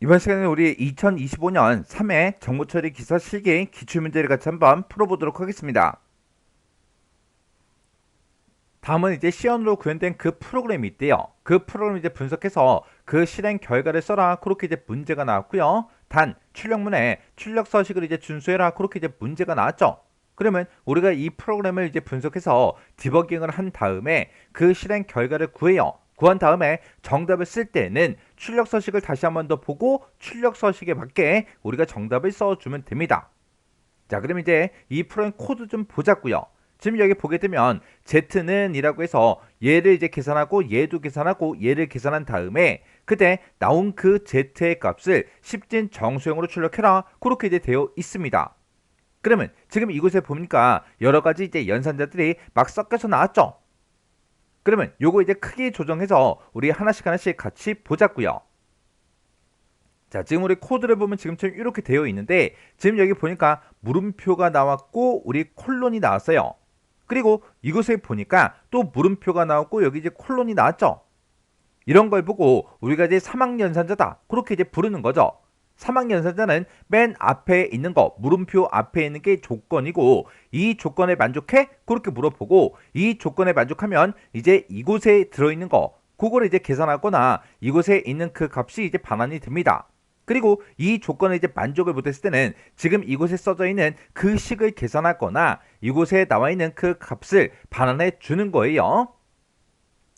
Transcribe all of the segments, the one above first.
이번 시간에 우리 2025년 3회 정보처리 기사 실기 기출문제를 같이 한번 풀어보도록 하겠습니다. 다음은 이제 시연으로 구현된 그 프로그램이 있대요. 그 프로그램을 이제 분석해서 그 실행 결과를 써라. 그렇게 이제 문제가 나왔고요. 단 출력문에 출력 서식을 이제 준수해라. 그렇게 이제 문제가 나왔죠. 그러면 우리가 이 프로그램을 이제 분석해서 디버깅을 한 다음에 그 실행 결과를 구해요. 구한 다음에 정답을 쓸 때는 출력 서식을 다시 한 번 더 보고 출력 서식에 맞게 우리가 정답을 써주면 됩니다. 자, 그럼 이제 이 프로그램 코드 좀 보자고요. 지금 여기 보게 되면 z는 이라고 해서 얘를 이제 계산하고 얘도 계산하고 얘를 계산한 다음에 그때 나온 그 z의 값을 10진 정수형으로 출력해라. 그렇게 이제 되어 있습니다. 그러면 지금 이곳에 보니까 여러 가지 이제 연산자들이 막 섞여서 나왔죠. 그러면 요거 이제 크기 조정해서 우리 하나씩 하나씩 같이 보자고요. 자, 지금 우리 코드를 보면 지금처럼 이렇게 되어 있는데 지금 여기 보니까 물음표가 나왔고 우리 콜론이 나왔어요. 그리고 이곳에 보니까 또 물음표가 나왔고 여기 이제 콜론이 나왔죠. 이런 걸 보고 우리가 이제 사막연산자다 그렇게 이제 부르는 거죠. 사막연산자는 맨 앞에 있는 거 물음표 앞에 있는 게 조건이고 이 조건에 만족해? 그렇게 물어보고 이 조건에 만족하면 이제 이곳에 들어있는 거 그거를 이제 계산하거나 이곳에 있는 그 값이 이제 반환이 됩니다. 그리고 이 조건에 이제 만족을 못했을 때는 지금 이곳에 써져 있는 그 식을 계산하거나 이곳에 나와 있는 그 값을 반환해 주는 거예요.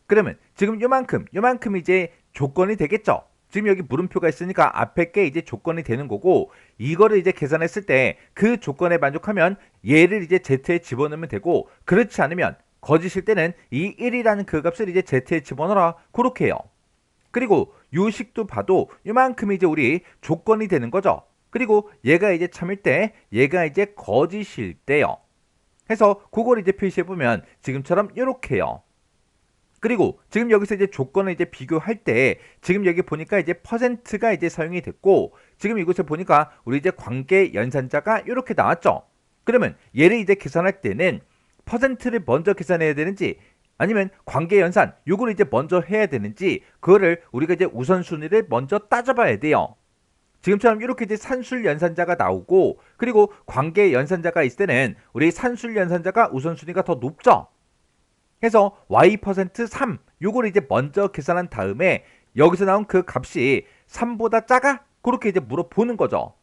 그러면 지금 요만큼 이제 조건이 되겠죠. 지금 여기 물음표가 있으니까 앞에 게 이제 조건이 되는 거고 이거를 이제 계산했을 때 그 조건에 만족하면 얘를 이제 z에 집어넣으면 되고 그렇지 않으면 거짓일 때는 이 1이라는 그 값을 이제 z에 집어넣어라 그렇게 해요. 그리고 요 식도 봐도 요만큼이 이제 우리 조건이 되는 거죠. 그리고 얘가 이제 참일 때 얘가 이제 거짓일 때요. 해서 그걸 이제 표시해 보면 지금처럼 이렇게요. 그리고 지금 여기서 이제 조건을 이제 비교할 때 지금 여기 보니까 이제 퍼센트가 이제 사용이 됐고 지금 이곳에 보니까 우리 이제 관계 연산자가 이렇게 나왔죠. 그러면 얘를 이제 계산할 때는 퍼센트를 먼저 계산해야 되는지 아니면 관계 연산 요거를 이제 먼저 해야 되는지 그거를 우리가 이제 우선순위를 먼저 따져봐야 돼요. 지금처럼 이렇게 이제 산술 연산자가 나오고 그리고 관계 연산자가 있을 때는 우리 산술 연산자가 우선순위가 더 높죠. 해서 y%3 요거를 이제 먼저 계산한 다음에 여기서 나온 그 값이 3보다 작아? 그렇게 이제 물어보는 거죠.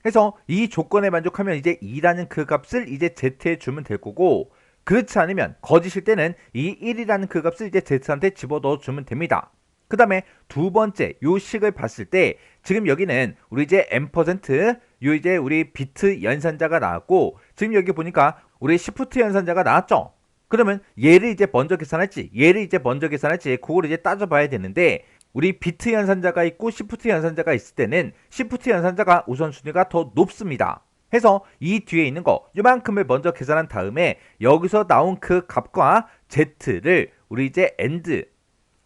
해서 이 조건에 만족하면 이제 2라는 그 값을 이제 z에 주면 될 거고 그렇지 않으면 거짓일 때는 이 1이라는 그 값을 이제 z한테 집어넣어 주면 됩니다. 그 다음에 두 번째 요 식을 봤을 때 지금 여기는 우리 이제 m% 요 이제 우리 비트 연산자가 나왔고 지금 여기 보니까 우리 시프트 연산자가 나왔죠. 그러면 얘를 이제 먼저 계산할지 얘를 이제 먼저 계산할지 그걸 이제 따져봐야 되는데 우리 비트 연산자가 있고 시프트 연산자가 있을 때는 시프트 연산자가 우선순위가 더 높습니다. 해서 이 뒤에 있는 거 요만큼을 먼저 계산한 다음에 여기서 나온 그 값과 z를 우리 이제 AND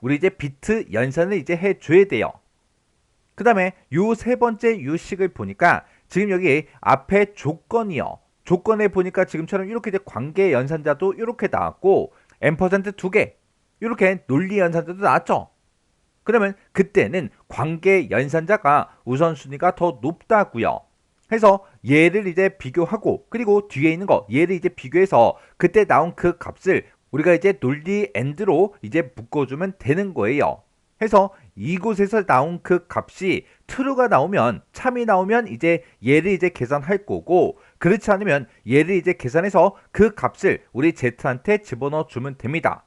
우리 이제 비트 연산을 이제 해줘야 돼요. 그 다음에 요 세 번째 요 식을 보니까 지금 여기 앞에 조건이요. 조건에 보니까 지금처럼 이렇게 이제 관계 연산자도 이렇게 나왔고 m% 두 개 이렇게 논리 연산자도 나왔죠. 그러면 그때는 관계 연산자가 우선순위가 더 높다고요. 해서 얘를 이제 비교하고 그리고 뒤에 있는 거 얘를 이제 비교해서 그때 나온 그 값을 우리가 이제 논리 AND로 이제 묶어주면 되는 거예요. 해서 이곳에서 나온 그 값이 true가 나오면 참이 나오면 이제 얘를 이제 계산할 거고 그렇지 않으면 얘를 이제 계산해서 그 값을 우리 z한테 집어넣어 주면 됩니다.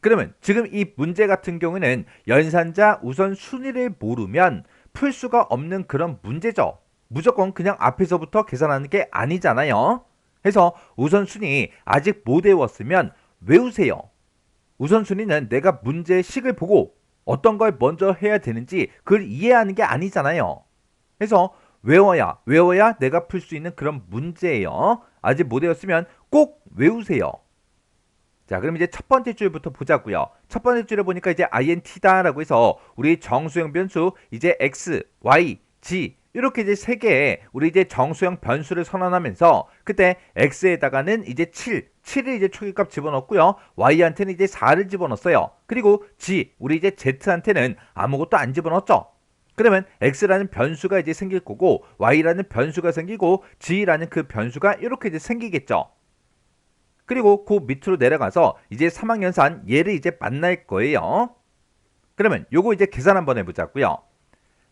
그러면 지금 이 문제 같은 경우는 연산자 우선 순위를 모르면 풀 수가 없는 그런 문제죠. 무조건 그냥 앞에서부터 계산하는 게 아니잖아요. 해서 우선순위 아직 못 외웠으면 외우세요. 우선순위는 내가 문제의 식을 보고 어떤 걸 먼저 해야 되는지 그걸 이해하는 게 아니잖아요. 해서 외워야 내가 풀 수 있는 그런 문제예요. 아직 못 외웠으면 꼭 외우세요. 자, 그럼 이제 첫 번째 줄부터 보자고요. 첫 번째 줄에 보니까 이제 int다라고 해서 우리 정수형 변수 이제 x, y, g 이렇게 이제 세 개의 우리 이제 정수형 변수를 선언하면서 그때 x에다가는 이제 7을 이제 초기값 집어넣었고요. y한테는 이제 4를 집어넣었어요. 그리고 g, 우리 이제 z한테는 아무것도 안 집어넣었죠. 그러면 x라는 변수가 이제 생길 거고 y라는 변수가 생기고 g라는 그 변수가 이렇게 이제 생기겠죠. 그리고 그 밑으로 내려가서 이제 3학년산 얘를 이제 만날 거예요. 그러면 요거 이제 계산 한번 해보자고요.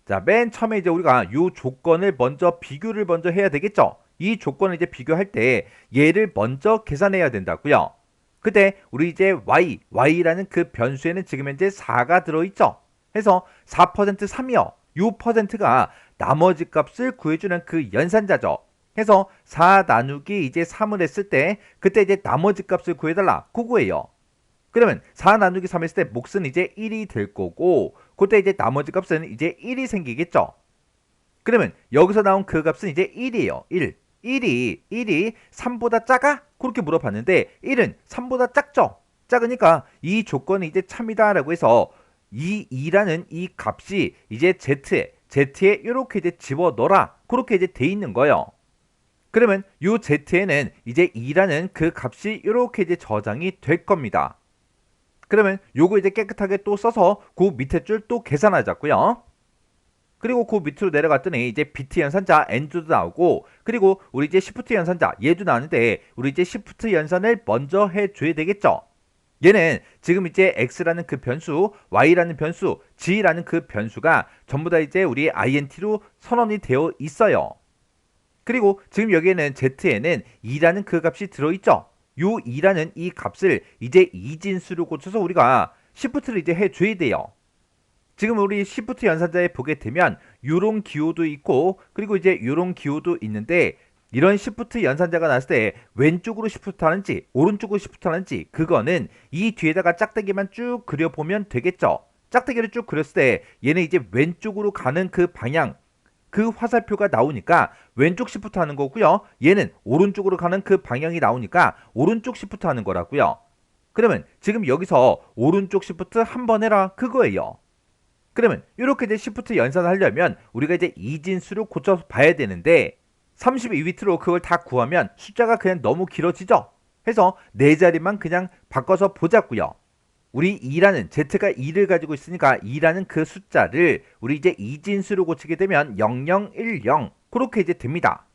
자, 맨 처음에 이제 우리가 요 조건을 먼저 비교를 먼저 해야 되겠죠. 이 조건을 이제 비교할 때 얘를 먼저 계산해야 된다고요. 그때 우리 이제 y라는 그 변수에는 지금 현재 4가 들어있죠. 해서 4% 3이요. 요 퍼센트가 나머지 값을 구해주는 그 연산자죠. 해서 4 나누기 이제 3을 했을 때 그때 이제 나머지 값을 구해달라. 그거예요. 그러면 4 나누기 3 했을 때 몫은 이제 1이 될 거고 그때 이제 나머지 값은 이제 1이 생기겠죠. 그러면 여기서 나온 그 값은 이제 1이에요. 1. 1이 3보다 작아? 그렇게 물어봤는데 1은 3보다 작죠. 작으니까 이 조건이 이제 참이다 라고 해서 이 2라는 이 값이 이제 z에 이렇게 이제 집어넣어라. 그렇게 이제 돼 있는 거예요. 그러면 요 z에는 이제 2라는 그 값이 이렇게 이제 저장이 될 겁니다. 그러면 요거 이제 깨끗하게 또 써서 그 밑에 줄 또 계산하자고요. 그리고 그 밑으로 내려갔더니 이제 비트 연산자 n도 나오고 그리고 우리 이제 시프트 연산자 얘도 나오는데 우리 이제 시프트 연산을 먼저 해줘야 되겠죠. 얘는 지금 이제 x라는 그 변수, y라는 변수, g라는 그 변수가 전부 다 이제 우리 int로 선언이 되어 있어요. 그리고 지금 여기에는 z에는 2라는 그 값이 들어있죠. 요 2라는 이 값을 이제 이진수로 고쳐서 우리가 시프트를 이제 해줘야 돼요. 지금 우리 시프트 연산자에 보게 되면 요런 기호도 있고 그리고 이제 요런 기호도 있는데 이런 시프트 연산자가 나왔을 때 왼쪽으로 시프트 하는지 오른쪽으로 시프트 하는지 그거는 이 뒤에다가 짝대기만 쭉 그려보면 되겠죠. 짝대기를 쭉 그렸을 때 얘는 이제 왼쪽으로 가는 그 방향 그 화살표가 나오니까 왼쪽 시프트 하는 거고요. 얘는 오른쪽으로 가는 그 방향이 나오니까 오른쪽 시프트 하는 거라고요. 그러면 지금 여기서 오른쪽 시프트 한 번 해라 그거예요. 그러면 이렇게 이제 시프트 연산을 하려면 우리가 이제 이진수를 고쳐서 봐야 되는데 32비트로 그걸 다 구하면 숫자가 그냥 너무 길어지죠. 해서 네 자리만 그냥 바꿔서 보자고요. 우리 2라는 z가 2를 가지고 있으니까 2라는 그 숫자를 우리 이제 이진수로 고치게 되면 0010 그렇게 이제 됩니다.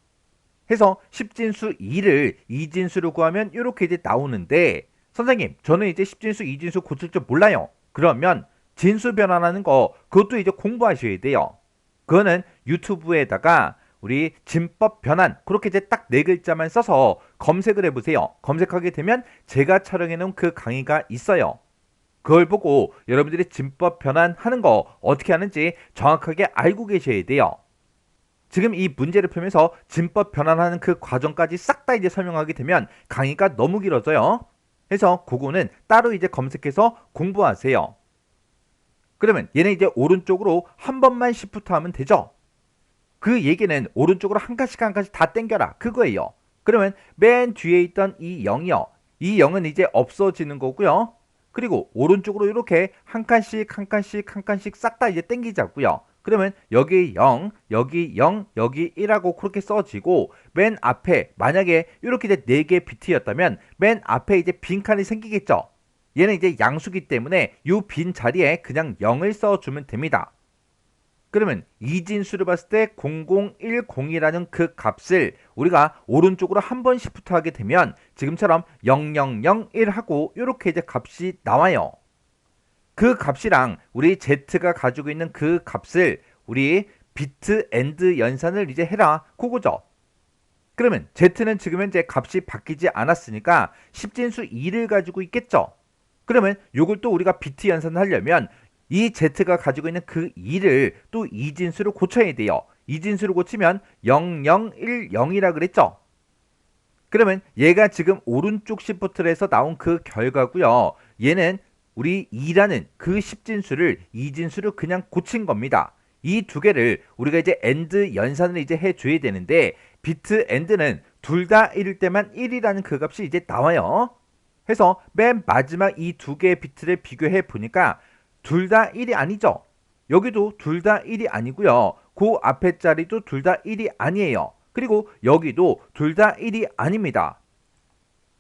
해서 10진수 2를 이진수로 구하면 이렇게 이제 나오는데 선생님 저는 이제 10진수 2진수 고칠 줄 몰라요. 그러면 진수 변환하는 거 그것도 이제 공부하셔야 돼요. 그거는 유튜브에다가 우리 진법 변환 그렇게 이제 딱 네 글자만 써서 검색을 해보세요. 검색하게 되면 제가 촬영해 놓은 그 강의가 있어요. 그걸 보고 여러분들이 진법 변환하는 거 어떻게 하는지 정확하게 알고 계셔야 돼요. 지금 이 문제를 풀면서 진법 변환하는 그 과정까지 싹 다 이제 설명하게 되면 강의가 너무 길어져요. 그래서 그거는 따로 이제 검색해서 공부하세요. 그러면 얘는 이제 오른쪽으로 한 번만 시프트 하면 되죠. 그 얘기는 오른쪽으로 한 칸씩 한 칸씩 다 당겨라 그거예요. 그러면 맨 뒤에 있던 이 0이요. 이 0은 이제 없어지는 거고요. 그리고 오른쪽으로 이렇게 한 칸씩 한 칸씩 한 칸씩 싹 다 이제 당기자고요. 그러면 여기 0, 여기 0, 여기 1하고 그렇게 써지고 맨 앞에 만약에 이렇게 이제 4개 비트였다면 맨 앞에 이제 빈칸이 생기겠죠. 얘는 이제 양수기 때문에 이 빈 자리에 그냥 0을 써주면 됩니다. 그러면 이진수를 봤을 때 0010이라는 그 값을 우리가 오른쪽으로 한 번 시프트 하게 되면 지금처럼 0001하고 이렇게 이제 값이 나와요. 그 값이랑 우리 Z가 가지고 있는 그 값을 우리 비트 엔드 연산을 이제 해라 그거죠. 그러면 Z는 지금 현재 값이 바뀌지 않았으니까 10진수 2를 가지고 있겠죠. 그러면 이걸 또 우리가 비트 연산을 하려면 이 z가 가지고 있는 그 2를 또 이진수로 고쳐야 돼요. 이진수로 고치면 0010이라 그랬죠. 그러면 얘가 지금 오른쪽 시프트를 해서 나온 그 결과고요. 얘는 우리 2라는 그 10진수를 이진수로 그냥 고친 겁니다. 이 두 개를 우리가 이제 엔드 연산을 이제 해줘야 되는데 비트 엔드는 둘 다 1일 때만 1이라는 그 값이 이제 나와요. 해서 맨 마지막 이 두 개의 비트를 비교해 보니까 둘 다 1이 아니죠. 여기도 둘 다 1이 아니고요. 그 앞에 자리도 둘 다 1이 아니에요. 그리고 여기도 둘 다 1이 아닙니다.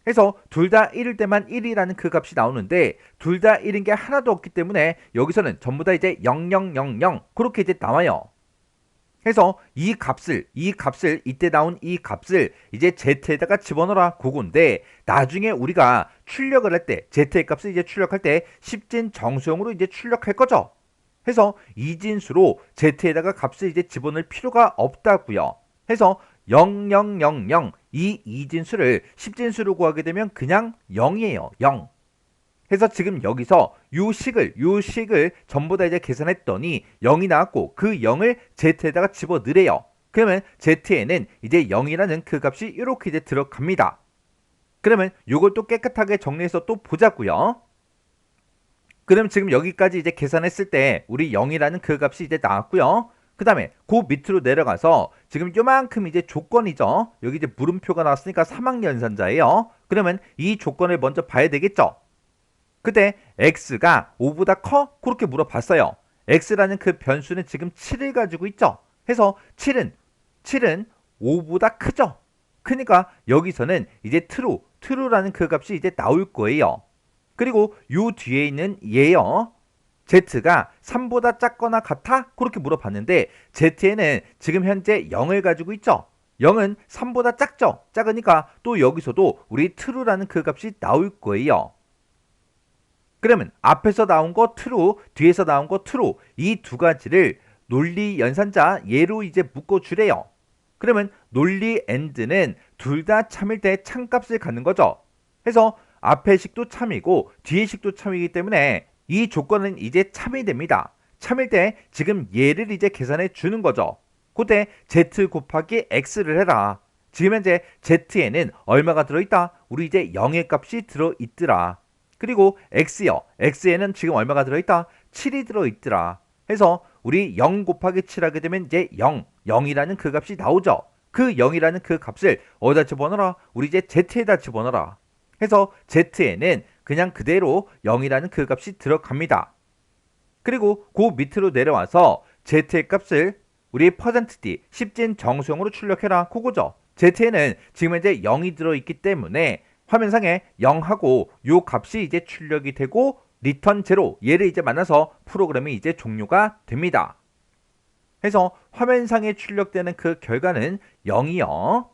해서 둘 다 1일 때만 1이라는 그 값이 나오는데 둘 다 1인 게 하나도 없기 때문에 여기서는 전부 다 이제 0000 그렇게 이제 나와요. 해서 이 값을 이때 나온 이 값을 이제 z에다가 집어넣어라 그건데 나중에 우리가 출력을 할 때 z의 값을 이제 출력할 때 10진 정수형으로 이제 출력할 거죠. 해서 이진수로 z에다가 값을 이제 집어넣을 필요가 없다고요. 해서 0000 이 이진수를 10진수로 구하게 되면 그냥 0이에요. 0. 해서 지금 여기서 요 식을 전부 다 이제 계산했더니 0이 나왔고 그 0을 z에다가 집어넣으래요. 그러면 z에는 이제 0이라는 그 값이 이렇게 이제 들어갑니다. 그러면 요걸 또 깨끗하게 정리해서 또 보자고요. 그럼 지금 여기까지 이제 계산했을 때 우리 0이라는 그 값이 이제 나왔고요. 그 다음에 그 밑으로 내려가서 지금 요만큼 이제 조건이죠. 여기 이제 물음표가 나왔으니까 3학년산자예요. 그러면 이 조건을 먼저 봐야 되겠죠. 그때 x가 5보다 커? 그렇게 물어봤어요. x라는 그 변수는 지금 7을 가지고 있죠. 해서 7은 5보다 크죠. 그러니까 여기서는 이제 true라는 그 값이 이제 나올 거예요. 그리고 요 뒤에 있는 얘요. z가 3보다 작거나 같아? 그렇게 물어봤는데 z에는 지금 현재 0을 가지고 있죠. 0은 3보다 작죠. 작으니까 또 여기서도 우리 true라는 그 값이 나올 거예요. 그러면 앞에서 나온 거 true, 뒤에서 나온 거 true 이 두 가지를 논리 연산자 얘로 이제 묶어주래요. 그러면 논리 and는 둘 다 참일 때 참값을 갖는 거죠. 해서 앞의 식도 참이고 뒤의 식도 참이기 때문에 이 조건은 이제 참이 됩니다. 참일 때 지금 얘를 이제 계산해 주는 거죠. 그때 z 곱하기 x를 해라. 지금 현재 z에는 얼마가 들어있다? 우리 이제 0의 값이 들어있더라. 그리고 x요. x에는 지금 얼마가 들어있다? 7이 들어있더라. 해서 우리 0 곱하기 7 하게 되면 이제 0이라는 그 값이 나오죠. 그 0이라는 그 값을 어디다 집어넣어라? 우리 이제 z에다 집어넣어라. 해서 z에는 그냥 그대로 0이라는 그 값이 들어갑니다. 그리고 그 밑으로 내려와서 z의 값을 우리 %d 10진 정수형으로 출력해라. 그거죠. z에는 지금 현재 0이 들어있기 때문에 화면상에 0하고 요 값이 이제 출력이 되고 리턴 제로 얘를 이제 만나서 프로그램이 이제 종료가 됩니다. 해서 화면상에 출력되는 그 결과는 0이요.